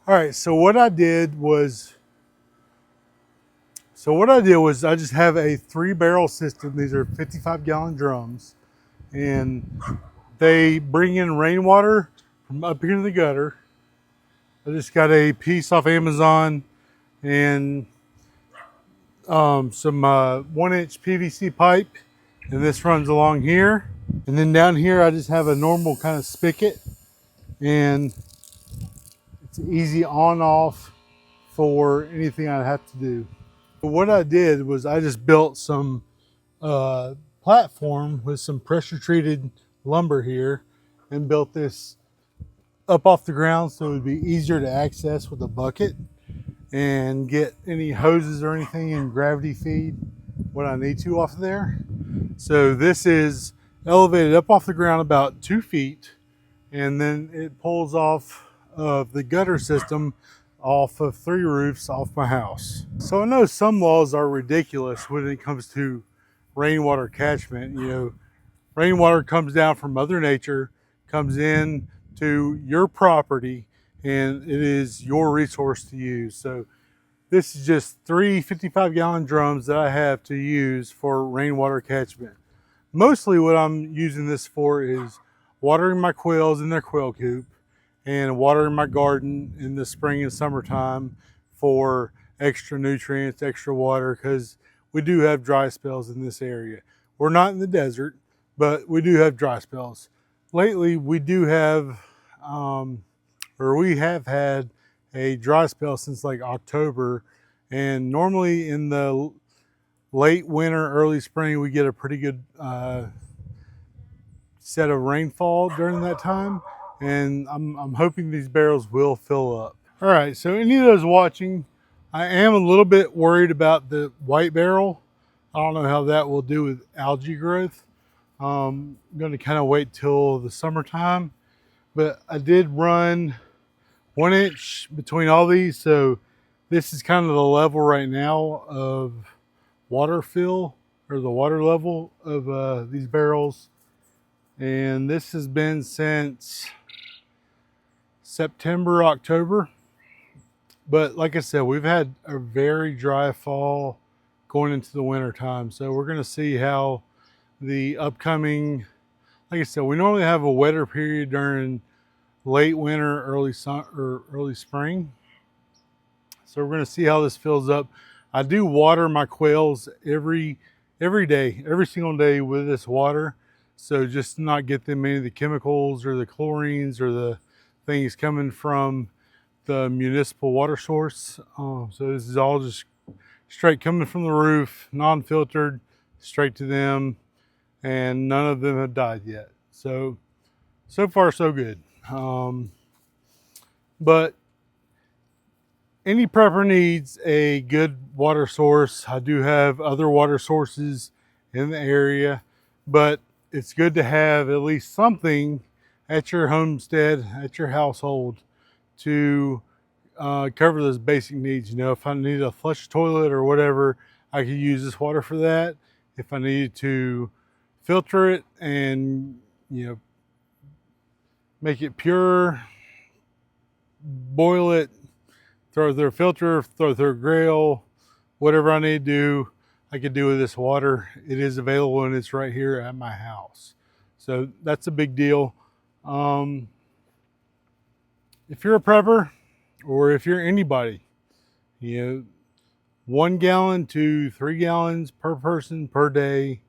All right, so what I did was I just have a 3-barrel system. These are 55-gallon drums, and they bring in rainwater from up here in the gutter. I just got a piece off Amazon and some 1-inch PVC pipe, and this runs along here. And then down here, I just have a normal kind of spigot, and it's easy on off for anything I have to do. But what I did was I just built some platform with some pressure treated lumber here and built this up off the ground so it would be easier to access with a bucket and get any hoses or anything and gravity feed what I need to off of there. So this is elevated up off the ground about 2 feet, and then it pulls off of the gutter system off of 3 roofs off my house. So I know some laws are ridiculous when it comes to rainwater catchment. Rainwater comes down from Mother Nature, comes in to your property, and it is your resource to use. So this is just 3 55-gallon drums that I have to use for rainwater catchment. Mostly what I'm using this for is watering my quails in their quail coop and watering my garden in the spring and summertime for extra nutrients, extra water, because we do have dry spells in this area. We're not in the desert, but we do have dry spells. Lately, we have had a dry spell since like October, and normally in the late winter, early spring, we get a pretty good set of rainfall during that time, and I'm hoping these barrels will fill up. All right, so any of those watching, I am a little bit worried about the white barrel. I don't know how that will do with algae growth. I'm going to kind of wait till the summertime, but I did run 1 inch between all these, so this is kind of the level right now of water fill, or the water level of these barrels. And this has been since September, October. But like I said, we've had a very dry fall going into the winter time. So we're going to see how the upcoming, like I said, we normally have a wetter period during late winter, early summer, or early spring. So we're going to see how this fills up. I do water my quails every day, every single day with this water. So just to not get them any of the chemicals or the chlorines or the things coming from the municipal water source. So this is all just straight coming from the roof, non-filtered, straight to them, and none of them have died yet. So far so good. But any prepper needs a good water source. I do have other water sources in the area, but it's good to have at least something at your homestead, at your household, to cover those basic needs. If I need a flush toilet or whatever, I could use this water for that. If I needed to filter it and make it pure, boil it, throw through a filter, throw through a grill, whatever I need to do, I could do with this water. It is available and it's right here at my house. So that's a big deal. If you're a prepper, or if you're anybody, 1 gallon to 3 gallons per person per day.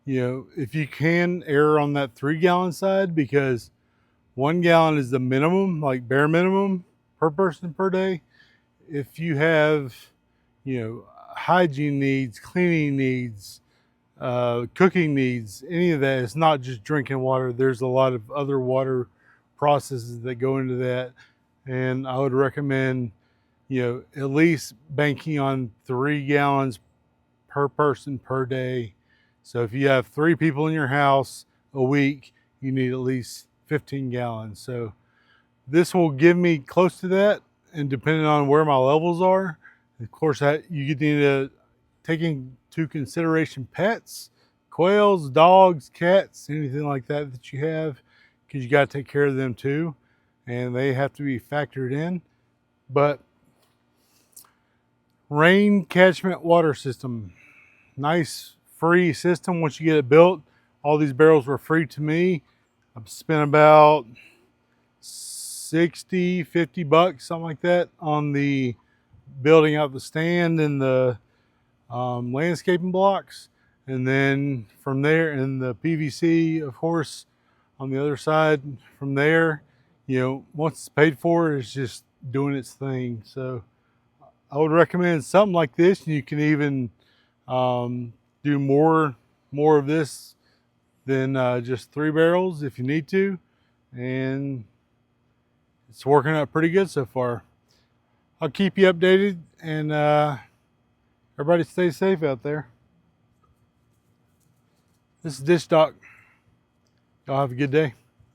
If you can, err on that 3-gallon side, because 1 gallon is the minimum, like bare minimum per person per day. If you have, hygiene needs, cleaning needs, cooking needs, any of that, it's not just drinking water. There's a lot of other water processes that go into that. And I would recommend, at least banking on 3 gallons per person per day. So if you have 3 people in your house a week, you need at least 15 gallons. So this will give me close to that, and depending on where my levels are, of course, that you need to take into consideration pets, quails, dogs, cats, anything like that that you have, because you got to take care of them too, and they have to be factored in. But rain catchment water system, nice free system. Once you get it built, all these barrels were free to me. I've spent about 50 bucks, something like that, on the building out the stand and the landscaping blocks. And then from there, and the PVC, of course, on the other side. From there, you know, once it's paid for, it's just doing its thing. So I would recommend something like this. You can even do more of this than just 3 barrels if you need to, and it's working out pretty good so far. I'll keep you updated, and everybody stay safe out there. This is Dish Doc. Y'all have a good day.